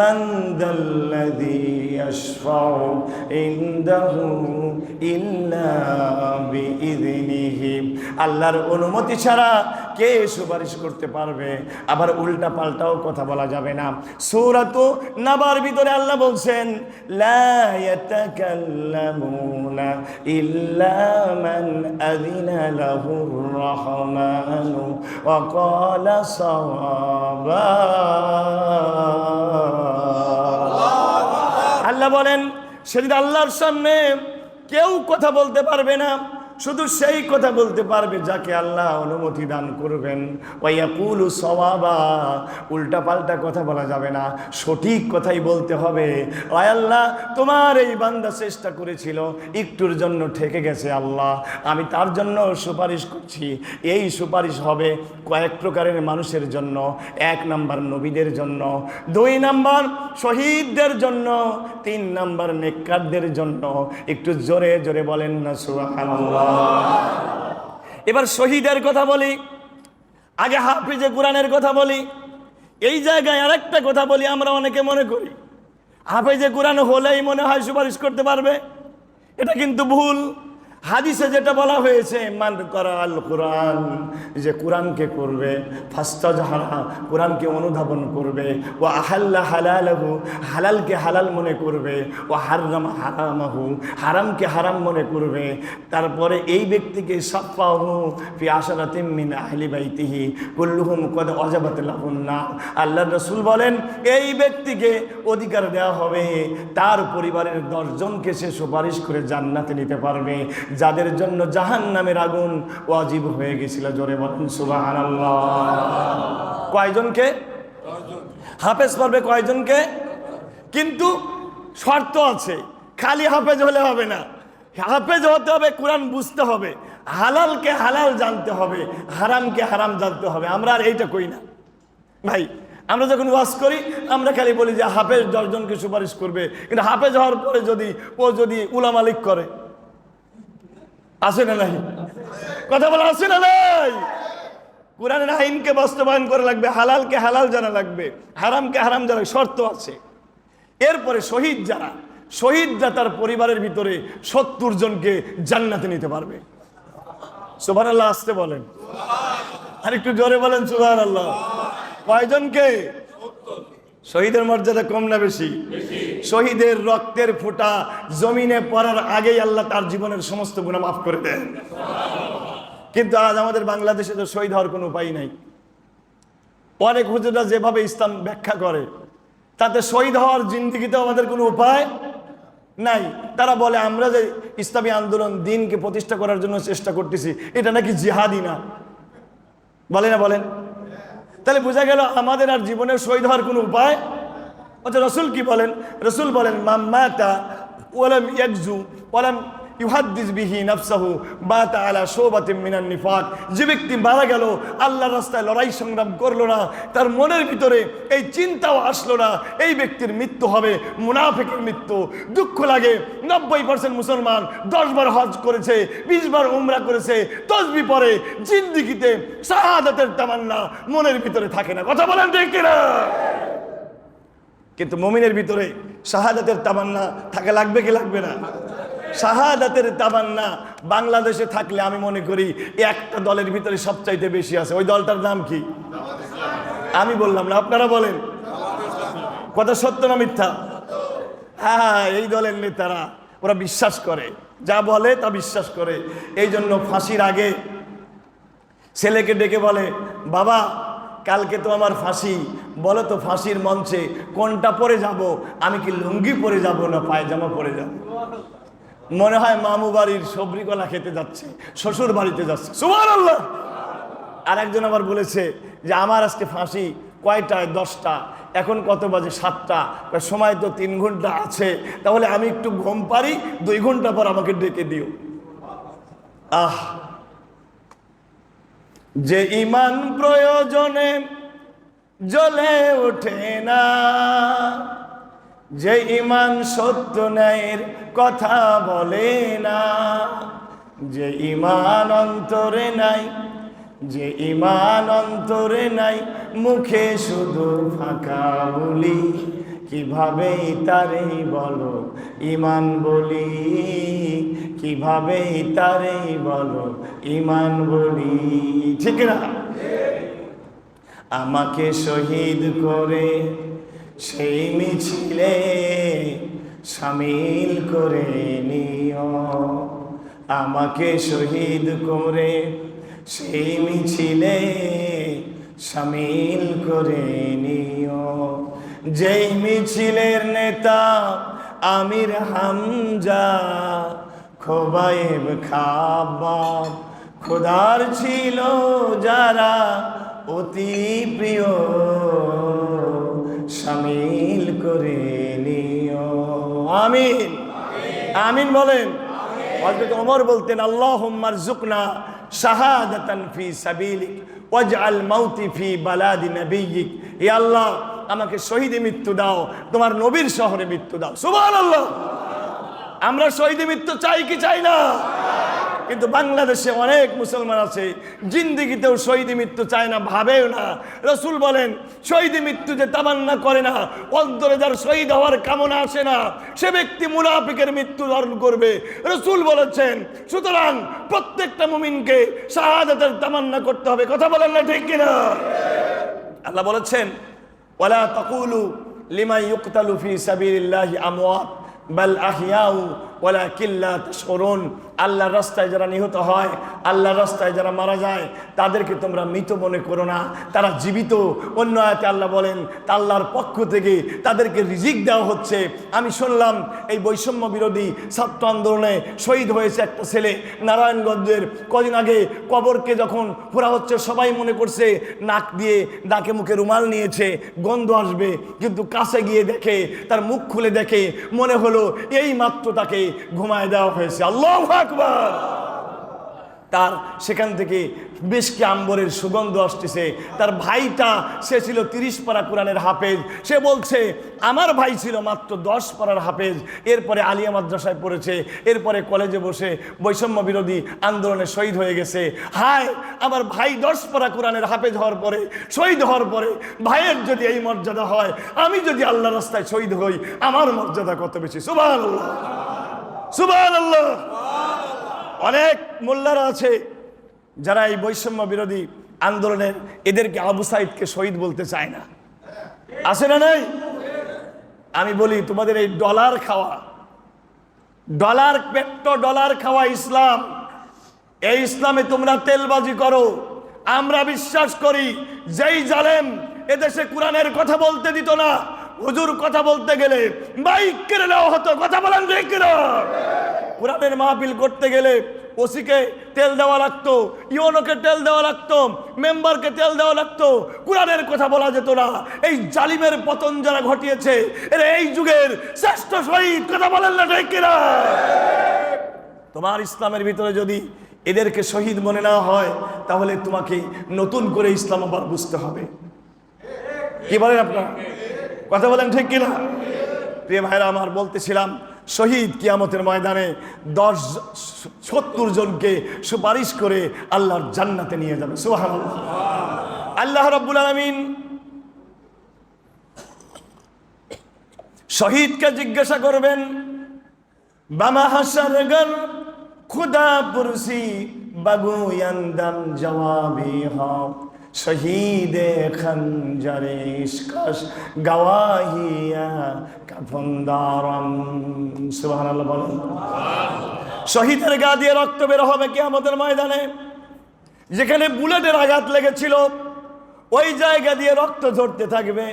মান যাল্লাযী ইয়াশফাউ ইনদাহু ইল্লা বিইযনিহি। আল্লাহর অনুমতি ছাড়া কে সুপারিশ করতে পারবে? আবার উল্টা পাল্টাও কথা বলা যাবে না। সূরাতু নাবার ভিতরে আল্লাহ বলছেন লা ইয়াতাকাল্লামুনা ইল্লা মান আযিনা লাহুর রাহমানু ওয়া ক্বালা সাওয়াবা। আল্লাহ বলেন সেদিন আল্লাহর সামনে কেউ কথা বলতে পারবে না, শুধু সেই কথা বলতে পারবে যাকে আল্লাহ অনুমতি দান করবেন। ওয়ায়াকুলু সাওয়াবা, উল্টা পাল্টা কথা বলা যাবে না, সঠিক কথাই বলতে হবে। ওয়া আল্লাহ তোমার এই বান্দা চেষ্টা করেছিল, একটুর জন্য ঠেকে গেছে, আল্লাহ আমি তার জন্য সুপারিশ করছি। এই সুপারিশ হবে কয়েক প্রকারের মানুষের জন্য। 1 নাম্বার নবীদের জন্য, 2 নাম্বার শহীদদের জন্য, 3 নাম্বার নেককারদের জন্য। একটু জোরে জোরে বলেন না সুবহানাল্লাহ। এবার শহীদের কথা বলি, আগে হাফিজে কোরআনের কথা বলি। এই জায়গায় আরেকটা কথা বলি, আমরা অনেকে মনে করি হাফিজে কোরআন হলেই মনে হয় সুপারিশ করতে পারবে। এটা কিন্তু ভুল। হাদিসে যেটা বলা হয়েছে মান করা আল কোরআন, যে কোরআনকে করবে, ফাস্তাজহারা কোরআনকে অনুধাবন করবে, ও আহাল্লা হালালাহু হালালকে হালাল মনে করবে, ও হারাম হারামাহু হারামকে হারাম মনে করবে, তারপরে এই ব্যক্তিকে সাফাহু ফি আশরাতিম মিন আহলি বাইতিহি কুল্লুহুম কদ ওয়াজাবাত লাহুন নার। আল্লাহর রাসূল বলেন এই ব্যক্তিকে অধিকার দেওয়া হবে তার পরিবারের 10 জনকে সে সুপারিশ করে জান্নাতে নিতে পারবে, যাদের জন্য জাহান্নামের আগুন ওয়াজিব হয়ে গেছিল। জোরে বলেন সুবহানাল্লাহ। কয়জনকে? হাফেজ পারবে কয়জনকে? কিন্তু শর্ত আছে, খালি হাফেজ হলে হবে না। হাফেজ হতে হবে, কোরআন বুঝতে হবে, হালালকে হালাল জানতে হবে, হারামকে হারাম জানতে হবে। আমরা আর এইটা কই না ভাই। আমরা যখন ওয়াজ করি আমরা খালি বলি যে হাফেজ 10 জনকে সুপারিশ করবে, কিন্তু হাফেজ হওয়ার পরে যদি উলামা লীগ করে, আছে না নাই? কথা বলা আছে না নাই? কোরআনের আইনকে বাস্তবায়ন করা লাগবে, হালালকে হালাল জানা লাগবে, হারামকে হারাম জানা শর্ত আছে। এরপরে শহীদরা তার পরিবারের ভিতরে 70 জনকে জান্নাতে নিতে পারবে। সুবহানাল্লাহ। আসতে বলেন, আর একটু জোরে বলেন সুবহানাল্লাহ। কয়জনকে? শহীদের মর্যাদা কম না বেশি? শহীদের রক্তের ফোঁটা জমিনে পড়ার আগেই আল্লাহ তার জীবনের সমস্ত গুনাহ মাফ করে দেন। কিন্তু আজ আমাদের বাংলাদেশে তো শহীদ হওয়ার কোনো উপায় নাই। অনেক হুজুররা যেভাবে ইসলাম ব্যাখ্যা করে তাতে শহীদ হওয়ার জিন্দেগিতে আমাদের কোনো উপায় নাই। তারা বলে আমরা যে ইসলামী আন্দোলন দিনকে প্রতিষ্ঠা করার জন্য চেষ্টা করতেছি, এটা নাকি জিহাদি না। বলে না? বলেন। তাহলে বোঝা গেল আমাদের আর জীবনের শহীদ হওয়ার কোনো উপায়। আচ্ছা রসুল কি বলেন? রসুল বলেন মাম্মাতা ওয়ালাম ইয়াকজু ওয়ালাম ইউহাদ্দিস বিহি নাফসাহু বাতা আলা শুবাতিন মিনান নিফাক। যে ব্যক্তি মারা গেল, আল্লাহর রাস্তায় লড়াই সংগ্রাম করলো না, তার মনের ভিতরে এই চিন্তাও আসলো না, এই ব্যক্তির মৃত্যু হবে মুনাফিকের মৃত্যু। দুঃখ লাগে 90% মুসলমান 10 বার হজ করেছে, 20 বার উমরা করেছে, তাসবিহ পড়ে, জিন্দেগিতে শাহাদাতের তামান্না মনের ভিতরে থাকে না। কথা বলেন ঠিক কিনা? কিন্তু মুমিনের ভিতরে শাহাদাতের তামান্না থাকা লাগবে কি লাগবে না? শাহাদাতের তামান্না বাংলাদেশে থাকলে আমি মনে করি একটা দলের ভিতরে সবচাইতে বেশি আছে। ওই দলটার নাম কি? আমি বললাম না, আপনারা বলেন। কথা সত্য না মিথ্যা? হ্যাঁ, এই দলের নেতারা ওরা বিশ্বাস করে, যা বলে তা বিশ্বাস করে। এই জন্য ফাঁসির আগে ছেলেকে ডেকে বলে, বাবা কালকে তো আমার ফাঁসি, বলো তো ফাঁসির মঞ্চে কোনটা পরে যাব? আমি কি লুঙ্গি পরে যাব না পায়জামা পরে যাব? মনে হয় মামু বাড়ির সবরি কলা খেতে যাচ্ছে, শ্বশুর বাড়িতে যাচ্ছে। সুবহানাল্লাহ। আর একজন আবার বলেছে যে আমার আজকে ফাঁসি কয়টায়? 10টা। এখন কত বাজে? 7টা। সময় তো 3 ঘন্টা আছে, তাহলে আমি একটু ঘুম পারি, 2 ঘন্টা পর আমাকে ডেকে দিও। আহ, যে ইমান প্রয়োজনে জ্বলে ওঠে না, যে ইমান সত্য ন্যায়ের কথা বলে না, যে ইমান অন্তরে নাই, যে ইমান অন্তরে নাই, মুখে শুধু ফাঁকা বলি, কিভাবে তারে বলো ইমান বলি, কিভাবে তারে বলো ইমান বলি। ঠিক না? আমাকে শহীদ করে সেই মিছিলে শামিল করে নিও, আমাকে শহীদ করে সেই মিছিলে শামিল করে নিও। যেই মিছিলের নেতা আমির হামজা, খোবায়েব খাব্বাব খোদার ছিল যারা অতি প্রিয়, শামিল করে নিও। আমিন, আমিন বলেন। হযরত ওমর বলতেন, আল্লাহুম্মা রযুকনা শাহাদাতান ফি সাবিলিক ওয়াজআল মাউতি ফি বালাদি নাবিয়্যিক। হে আল্লাহ, আমাকে শহীদে মৃত্যু দাও, তোমার নবীর শহরে মৃত্যু দাও। সুবহানাল্লাহ। আমরা শহীদে মৃত্যু চাই কি চাই না? কিন্তু বাংলাদেশে অনেক মুসলমান আছে জিন্দেগিতেও শহীদে মৃত্যু চায় না, ভাবেও না। রাসূল বলেন, শহীদে মৃত্যু যে তামান্না করে না, অন্তরে যার শহীদ হওয়ার কামনা আসে না, সে ব্যক্তি মুনাফিকের মৃত্যু বরণ করবে। রাসূল বলেছেন, সুতরাং প্রত্যেকটা মুমিনকে শাহাদাতের তামান্না করতে হবে। কথা বলেন না ঠিক কিনা? আল্লাহ বলেছেন, ওয়ালা তাকুলু লিমান ইউকতালু ফি সাবিলিল্লাহি আমওয়াত বাল আহিয়াউ ওয়ালাকিন লা তাশউরুন। আল্লাহর রাস্তায় যারা নিহত হয়, আল্লাহর রাস্তায় যারা মারা যায়, তাদেরকে তোমরা মৃত মনে করো না, তারা জীবিত। অন্য আয়াতে আল্লাহ বলেন, তা আল্লাহর পক্ষ থেকে তাদেরকে রিজিক দেওয়া হচ্ছে। আমি শুনলাম এই বৈষম্য বিরোধী ছাত্র আন্দোলনে শহীদ হয়েছে একটা ছেলে নারায়ণগঞ্জের। কদিন আগে কবরকে যখন পোড়া হচ্ছে, সবাই মনে করছে নাক দিয়ে নাকে মুখে রুমাল নিয়েছে, গন্ধ আসবে, কিন্তু কাছে গিয়ে দেখে, তার মুখ খুলে দেখে, মনে হলো এই মাত্র তাকে ঘুমায় দেওয়া হয়েছে। আল্লাহু আকবার। তার সেখান থেকে বেশকি আম্বরের সুগন্ধ আসতেছে। তার ভাইটা, সে ছিল 30 পারা কোরআনের হাফেজ। সে বলছে, আমার ভাই ছিল মাত্র 10 পারার হাফেজ, এরপরে আলিয়া মাদ্রাসায় পড়েছে, এরপরে কলেজে বসে বৈষম্য বিরোধী আন্দোলনে শহীদ হয়ে গেছে। হায়, আমার ভাই 10 পারা কোরআনের হাফেজ হওয়ার পরে, শহীদ হওয়ার পরে, ভাইয়ের যদি এই মর্যাদা হয়, আমি যদি আল্লাহর রাস্তায় শহীদ হই, আমার মর্যাদা কত বেশি। সুবহানাল্লাহ, সুবহানাল্লাহ। অনেক মোল্লারা আছে যারা এই বৈষম্য বিরোধী আন্দোলনের এদেরকে আবু সাইদকে শহীদ বলতে চায় না। আছে না নাই? আমি বলি, তোমাদের এই ডলার খাওয়া, ডলার পেট্রো ডলার খাওয়া ইসলাম, এই ইসলামে তোমরা তেলবাজি করো। আমরা বিশ্বাস করি, যেই জালেম এদেশে কোরআনের কথা বলতে দিত না, হুজুর কথা বলতে গেলে বাইক কেড়ে নেওয়া হতো। কথা বলেন ঠিক কিনা? কোরআনের মাহফিল করতে গেলে ওসিকে তেল দেওয়া লাগতো, ইউনোকে তেল দেওয়া লাগতো, মেম্বারকে তেল দেওয়া লাগতো, কোরআনের কথা বলা যেত না। এই জালিমের পতন যারা ঘটিয়েছে, এরা এই যুগের শ্রেষ্ঠ শহীদ। কথা বলেন না ঠিক কিনা? তোমার ইসলামের ভিতরে যদি এদেরকে শহীদ মনে না হয়, তাহলে তোমাকে নতুন করে ইসলাম আবার বুঝতে হবে। কি বলেন আপনারা? কথা বলেন ঠিক কিনা? প্রিয় ভাইরা আমার, বলতেছিলাম, শহীদ কিয়ামতের ময়দানে 70 জনকে সুপারিশ করে আল্লাহর জান্নাতে নিয়ে যাবে। সুবহানাল্লাহ। আল্লাহ রাব্বুল আলামিন শহীদকে জিজ্ঞাসা করবেন, বামা হাসারগর খুদা পুরসি বাগুয়ান্দাম জওয়াবি হা শহীদে খঞ্জরে ইশকাশ গওয়াহিয়া কাফনদারম। সুবহানাল্লাহ বলেন। শহীদের গা দিয়ে রক্ত বের হবে কিয়ামতের ময়দানে। যেখানে বুলেটের আঘাত লেগেছিল, ওই জায়গা দিয়ে রক্ত ঝরতে থাকবে।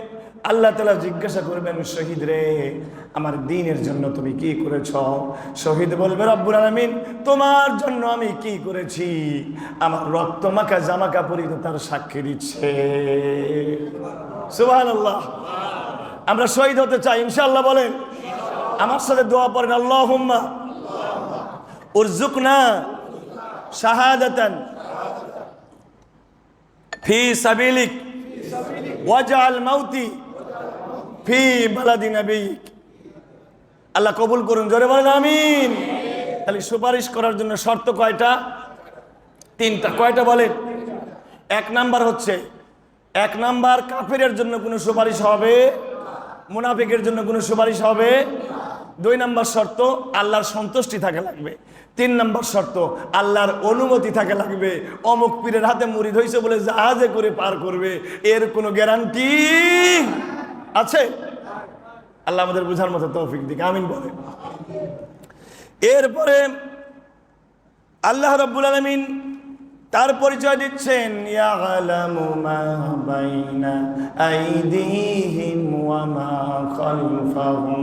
আল্লাহ তাআলা জিজ্ঞাসা করবেন, শহীদ রে আমার দ্বীনের জন্য তুমি কি করেছ? শহীদ বলবে, রব্বুল আলামিন তোমার জন্য আমি কি করেছি? আমার রক্ত মাখা জামা কাপড়ই তো তার সাক্ষী দিচ্ছে। সুবহানাল্লাহ। আমরা শহীদ হতে চাই ইনশাআল্লাহ, বলেন। আমার সাথে দোয়া পড়েন, আল্লাহুম্মা উরজুকনা শাহাদাতান ফি সাবিলিক ওয়াজআল মাউতি ফি বালাদি নাবিয়িক। আল্লাহ কবুল করুন, জোরে বলেন আমিন। তাহলে সুপারিশ করার জন্য শর্ত কয়টা? 3টা। কয়টা বলেন? 1 নাম্বার হচ্ছে, 1 নাম্বার কাফেরের জন্য কোনো সুপারিশ হবে, মুনাফিকের জন্য কোনো সুপারিশ হবে। 2 নাম্বার শর্ত, আল্লাহর সন্তুষ্টি থাকা লাগবে। 3 নাম্বার শর্ত, আল্লাহর অনুমতি থাকা লাগবে। অমুক পীরের হাতে মুরিদ হয়েছে বলে জাহাজে করে পার করবে, এর কোনো গ্যারান্টি আছে? আল্লাহ আমাদের বুঝার মতো তৌফিক দিক, আমিন বলে। এরপরে আল্লাহ রাব্বুল আলামিন তার পরিচয় দিচ্ছেন, ইয়ালামু মা বাইনা আইদিহিম ওয়া মা খালফাহুম।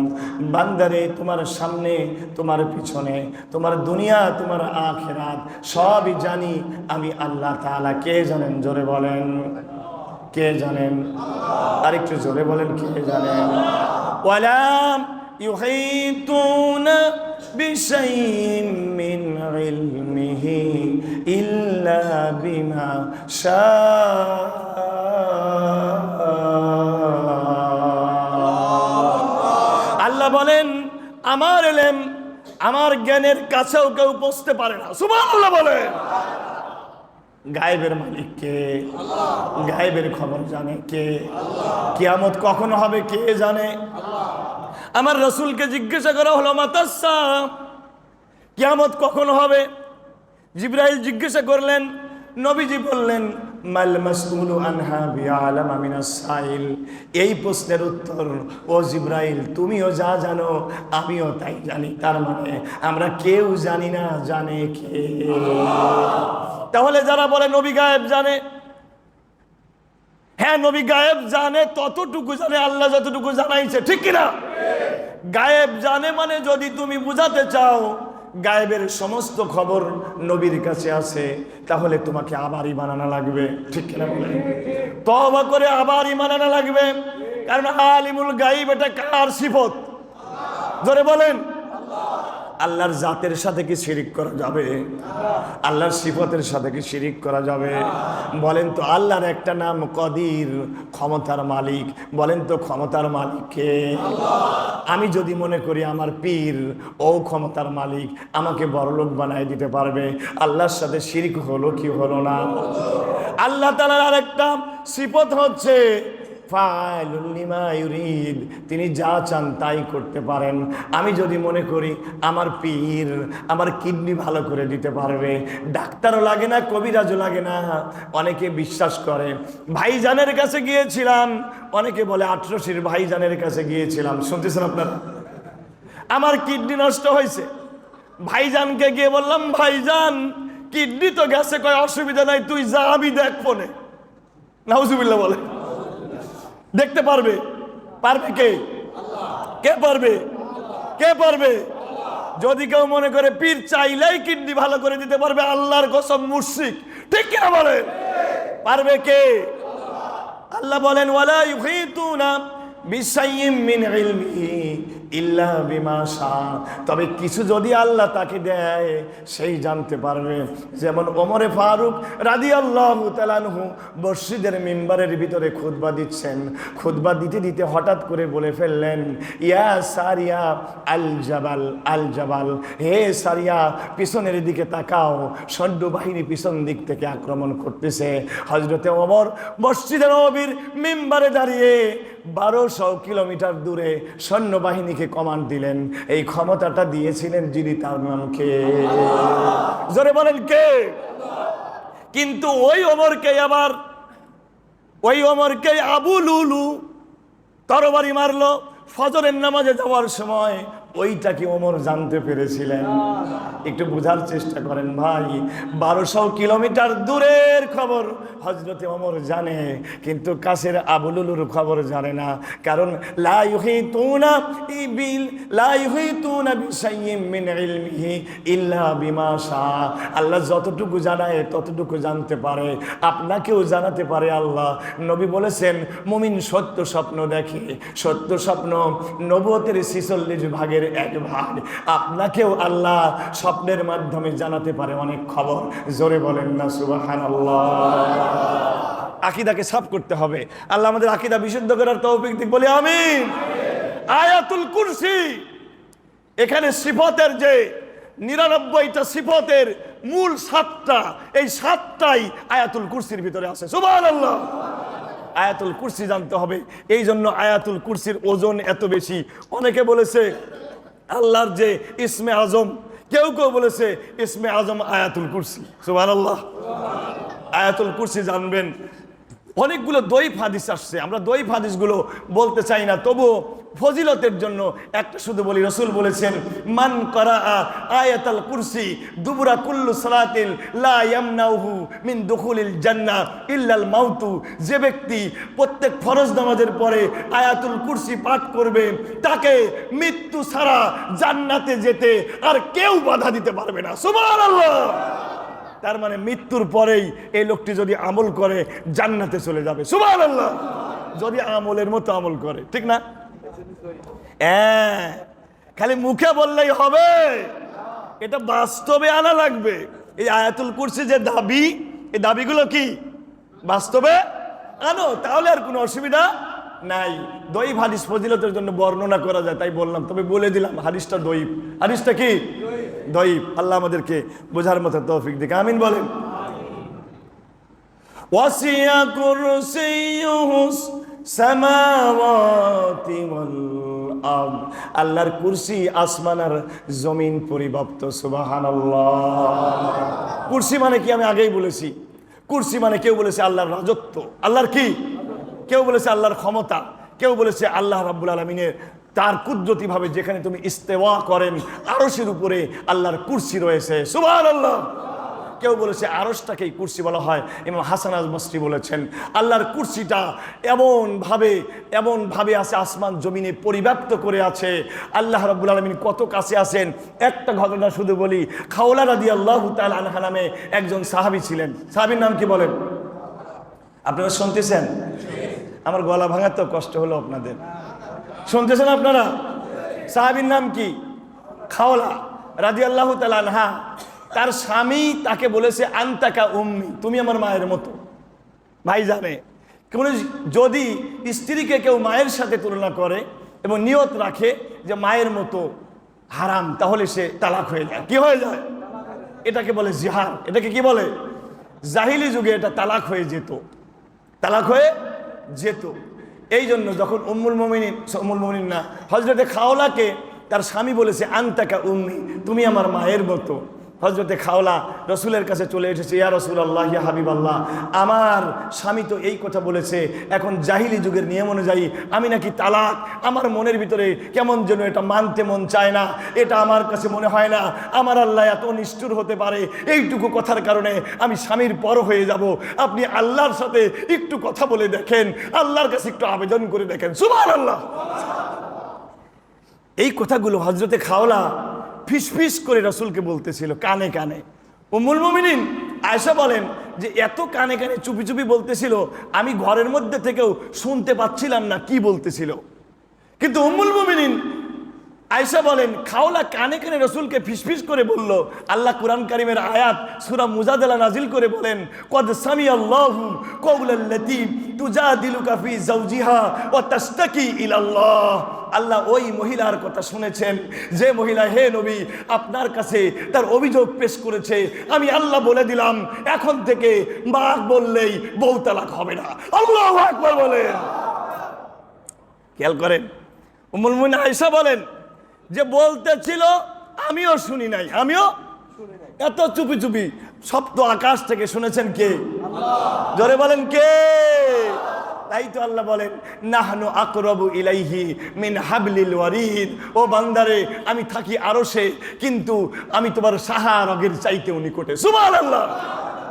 বান্দারে তোমার সামনে, তোমার পিছনে, তোমার দুনিয়া, তোমার আখিরাত সবই জানি আমি আল্লাহ তাআলা। কে জানেন? জোরে বলেন, কে জানেন? আর একটু জোরে বলেন, কে জানেন? ওয়ালাম ইউহিতুনা বিশাইইন মিন ইলমিহি ইল্লা বিমা শাআ। আল্লাহ বলেন, আমার ইলম, আমার জ্ঞানের কাছেও কেউ পৌঁছতে পারে না। সুবহানাল্লাহ বলেন। গায়েবের মালিক কে? গায়েবের খবর জানে কে? কিয়ামত কখন হবে কে জানে? আমার রাসূলকে জিজ্ঞাসা করা হলো, মাতাসা, কিয়ামত কখন হবে? জিবরাইল জিজ্ঞাসা করলেন, নবীজি বললেন, মাল মাসউলু আনহা বিআলামা মিনাস সাইল। এই প্রশ্নের উত্তর, ও জিবরাইল তুমিও যা জানো আমিও তাই জানি। তার মানে আমরা কেউ জানি না, জানে কে? তাহলে যারা বলে নবী গায়েব জানে, হ্যাঁ নবী গায়েব জানে, ততটুকু জানে আল্লাহ যতটুকু জানাইছে, ঠিক কিনা? গায়েব জানে মানে যদি তুমি বুঝাতে চাও গায়েবের সমস্ত খবর নবীর কাছে আছে, তাহলে তোমাকে আবার ঈমান আনা লাগবে, ঠিক কিনা বলেন? তওবা করে আবার ঈমান আনা লাগবে। কারণ আলিমুল গায়ব এটা কার সিফত? জোরে বলেন। আল্লাহর জাতের সাথে কি শিরিক করা যাবে? আল্লাহর সিফতের সাথে কি শিরিক করা যাবে? বলেন তো। আল্লাহর একটা নাম কদির, ক্ষমতার মালিক। বলেন তো ক্ষমতার মালিক কে? আমি যদি মনে করি আমার পীর ও ক্ষমতার মালিক, আমাকে বড়লোক বানায় দিতে পারবে, আল্লাহর সাথে শিরিক হলো কি হলো না? আল্লাহ তাআলার আরেকটা সিফত হচ্ছে ফাইলুল লিমা ইউরিদ, তিনি যা চান তাই করতে পারেন। আমি যদি মনে করি আমার পীর আমার কিডনি ভালো করে দিতে পারবে, ডাক্তারও লাগে না, কবিরাজও লাগে না, অনেকে বিশ্বাস করে। ভাইজানের কাছে গিয়েছিলাম, অনেকে বলে ৮৮-র ভাইজানের কাছে গিয়েছিলাম, শুনতেছেন আপনারা? আমার কিডনি নষ্ট হয়েছে, ভাইজানকে গিয়ে বললাম, ভাইজান কিডনি তো গেছে, কয় অসুবিধা নাই, তুই যা, আমি দেখ ফোনে। নাউজুবিল্লাহ বলে। দেখতে পারবে? পারবে কে? কে পারবে? কে পারবে? যদি কেউ মনে করে পীর চাইলেই কিডনি ভালো করে দিতে পারবে, আল্লাহর কসম মুশরিক, ঠিক কিনা বলেন? পারবে কে? আল্লাহ বলেন, ওয়ালা ইউহিতুনা বিশাইইম মিন ইলমিহি ইল্লা বিমা শাআ। তবে কিছু যদি আল্লাহ তাকে দেয় সেই জানতে পারবে। যেমন ওমরে ফারুক রাদিয়াল্লাহু তাআলা আনহু মসজিদের মিম্বারের ভিতরে খুতবা দিচ্ছেন, খুতবা দিতে দিতে হঠাৎ করে বলে ফেললেন, ইয়া সারিয়া আল জাবাল, আল জাবাল, হে সারিয়া পিছনের দিকে তাকাও, সৈন্য বাহিনী পিছন দিক থেকে আক্রমণ করতেছে। হযরতে ওমর মসজিদের নববীর মিম্বারে দাঁড়িয়ে 1200 কিলোমিটার দূরে সৈন্যবাহিনীকে কমান্ড দিলেন। এই ক্ষমতাটা দিয়েছিলেন যিনি, তার নাম কে? জোরে বলেন কে? কিন্তু ওই ওমরকে আবু লুলু তরবারি মারলো ফজরের নামাজে যাওয়ার সময়। ওইটা কি ওমর জানতে পেরেছিলেন? একটু বোঝার চেষ্টা করেন ভাই। 1200 কিলোমিটার দূরের খবর হযরতে ওমর জানে, কিন্তু কাছের আবু লুলুর খবর জানে না। কারণ লা ইউহিতুনা বিশাইইন মিন ইলমিহি ইল্লা বিমা শাআ। আল্লাহ যতটুকু জানায় ততটুকু জানতে পারে, আপনাকেও জানাতে পারে আল্লাহ। নবী বলেছেন মুমিন সত্য স্বপ্ন দেখে, সত্য স্বপ্ন নবুয়তের 46 ভাগের 1 ভাগ। আপনাকেও আল্লাহ স্বপ্নের মাধ্যমে জানাতে পারে অনেক খবর। জোরে বলেন না সুবহানাল্লাহ। আকীদাকে সাফ করতে হবে। আল্লাহ আমাদের আকীদা বিশুদ্ধ করার তৌফিক দিক, বলি আমিন। আয়াতুল কুরসি, এখানে সিফাতের যে 99টা সিফাতের মূল 7টা, এই 7টাই আয়াতুল কুরসির ভিতরে আছে। সুবহানাল্লাহ। আয়াতুল কুরসি জানতে হবে। এই জন্য আয়াতুল কুরসির ওজন এত বেশি। অনেকে বলেছে আল্লাহর যে ইসমে আজম, কেউ কেউ বলেছে ইসমে আজম আয়াতুল কুরসি। সুবহানাল্লাহ। আয়াতুল কুরসি জানবেন। অনেকগুলো দইফ হাদিস আসছে, আমরা দইফ হাদিসগুলো বলতে চাই না, তবুও ফজিলতের জন্য একটা শুধু বলি। রাসূল বলেছেন মান করাআ আয়াতুল কুরসি দুবুরা কুল্লু সালাতিন লা ইয়ামনাহু মিন দুখুলিল জান্নাহ ইল্লাল মাউতু। যে ব্যক্তি প্রত্যেক ফরজ নামাজের পরে আয়াতুল কুরসি পাঠ করবে, তাকে মৃত্যু ছাড়া জান্নাতে যেতে আর কেউ বাধা দিতে পারবে না। সুবহানাল্লাহ। তার মানে মৃত্যুর পরেই এই লোকটি যদি আমল করে জান্নাতে চলে যাবে। সুবহানাল্লাহ। যদি আমলের মতো আমল করে, ঠিক না? খালি মুখে বললেই হবে, এটা বাস্তবে আনা লাগবে। এই আয়াতুল কুরসি যে দাবি, এই দাবিগুলো কি বাস্তবে আনো, তাহলে আর কোনো অসুবিধা নাই। দইফ হাদিস ফজিলতের জন্য বর্ণনা করা যায়, তাই বললাম। তবে বলে দিলাম হাদিসটা দইফ। হাদিসটা কি? দইফ। আল্লাহ আমাদেরকে বোঝার মতো তৌফিক দিক, আমিন বলেন। ওয়াসিয়া কুরসিয়ুহুস সামাওয়াতি ওয়াল আরদ। আল্লাহর কুরসি আসমান আর জমিন পরিব্যাপ্ত। সুবহানাল্লাহ। কুরসি মানে কি আমি আগেই বলেছি। কুরসি মানে কেউ বলেছে আল্লাহর রাজত্ব, আল্লাহর কি, কেউ বলেছে আল্লাহর ক্ষমতা, কেউ বলেছে আল্লাহ রাব্বুল আলামিনের তার কুদরতিভাবে যেখানে তুমি ইস্তেওয়া করেন আরশের উপরে আল্লাহর কুরসি রয়েছে। সুবহানাল্লাহ। কেউ বলেছে আরশটাকেই কুরসি বলা হয়। ইমাম হাসান আল বসরি বলেছেন আল্লাহর কুরসিটা এমন ভাবে আছে, আসমান জমিনে পরিব্যাপ্ত করে আছে। আল্লাহ রাব্বুল আলামিন কত কাছে আছেন। একটা ঘটনা শুধু বলি। খাওলা রাদিয়াল্লাহু তাআলা আনহা নামে একজন সাহাবী ছিলেন। সাহাবীর নাম কি বলেন? আপনারা শুনতেছেন? আমার গলা ভাঙার তো কষ্ট হলো আপনাদের। শুনতেছেন আপনারা? সাহাবীর নাম কি? খাওলা রাদিয়াল্লাহু তাআলা আনহা। তার স্বামী তাকে বলেছে আনতাকা উম্মি, তুমি আমার মায়ের মতো। ভাই জানে, যদি স্ত্রীকে কেউ মায়ের সাথে তুলনা করে এবং নিয়ত রাখে যে মায়ের মতো হারাম, তাহলে সে তালাক হয়ে যায়। কি হয়ে যায়? এটাকে বলে জিহার। এটাকে কি বলে? জাহিলি যুগে এটা তালাক হয়ে যেত, তালাক হয়ে যেত। এই জন্য যখন উম্মুল মুমিনিন না, হযরতে খাওলাকে তার স্বামী বলেছে আনতাকা উম্মি, তুমি আমার মায়ের মতো। হযরতে খাওলা রসুলের কাছে চলে এসেছে, ইয়া রাসূলুল্লাহ, ইয়া হাবিবাল্লাহ, আমার স্বামী তো এই কথা বলেছে, এখন জাহিলি যুগের নিয়ম অনুযায়ী আমি নাকি তালাক। আমার মনের ভিতরে কেমন যেন এটা মানতে মন চায় না, এটা আমার কাছে মনে হয় না আমার আল্লাহ এত নিষ্ঠুর হতে পারে। এইটুকু কথার কারণে আমি স্বামীর পর হয়ে যাব। আপনি আল্লাহর সাথে একটু কথা বলে দেখেন, আল্লাহর কাছে একটু আবেদন করে দেখেন। সুবহানাল্লাহ। এই কথাগুলো হযরতে খাওলা ফিসফিস করে রাসূলকে বলতেছিল কানে কানে। উম্মুল মুমিনিন আয়েশা বলেন যে এত কানে কানে চুপি চুপি বলতেছিল, আমি ঘরের মধ্যে থেকেও শুনতে পাচ্ছিলাম না কি বলতেছিল। কিন্তু উম্মুল মুমিনিন আয়েশা বলেন খাওলা কানে কানে রাসূলকে ফিসফিস করে বলল। আল্লাহ কুরআন কারীমের আয়াত সূরা মুজাদালা নাজিল করে বলেন, কদ সামিআল্লাহু কওলাল্লাতী তুজাদিলুকা ফি যাওজিহা ওয়া তাশতাকি ইলাল্লাহ। আল্লাহ ওই মহিলার কথা শুনেছেন যে মহিলা, হে নবী, আপনার কাছে তার অভিযোগ পেশ করেছে। আমি আল্লাহ বলে দিলাম এখন থেকে মা বললেই বউ তালাক হবে না। আল্লাহু আকবার বলেন। খেয়াল করেন, উম্মুল মুমিনিন আয়েশা বলেন যে বলতেছিল আমিও শুনি নাই, আমিও এত চুপি চুপি। সপ্ত আকাশ থেকে শুনেছেন কে? আল্লাহ। জোরে বলেন কে? তাই তো আল্লাহ বলেন নাহনু আকরাবু ইলাইহি মিন হাবলিল ওয়ারিদ, ও বান্দারে আমি থাকি আরশে, কিন্তু আমি তোমার সাহারগের চাইতেও নিকটে। সুবহানাল্লাহ।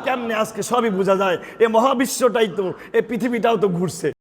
কেমনে আজকে সবই বোঝা যায়, এ মহাবিশ্বটাই তো, এ পৃথিবীটাও তো ঘুরছে।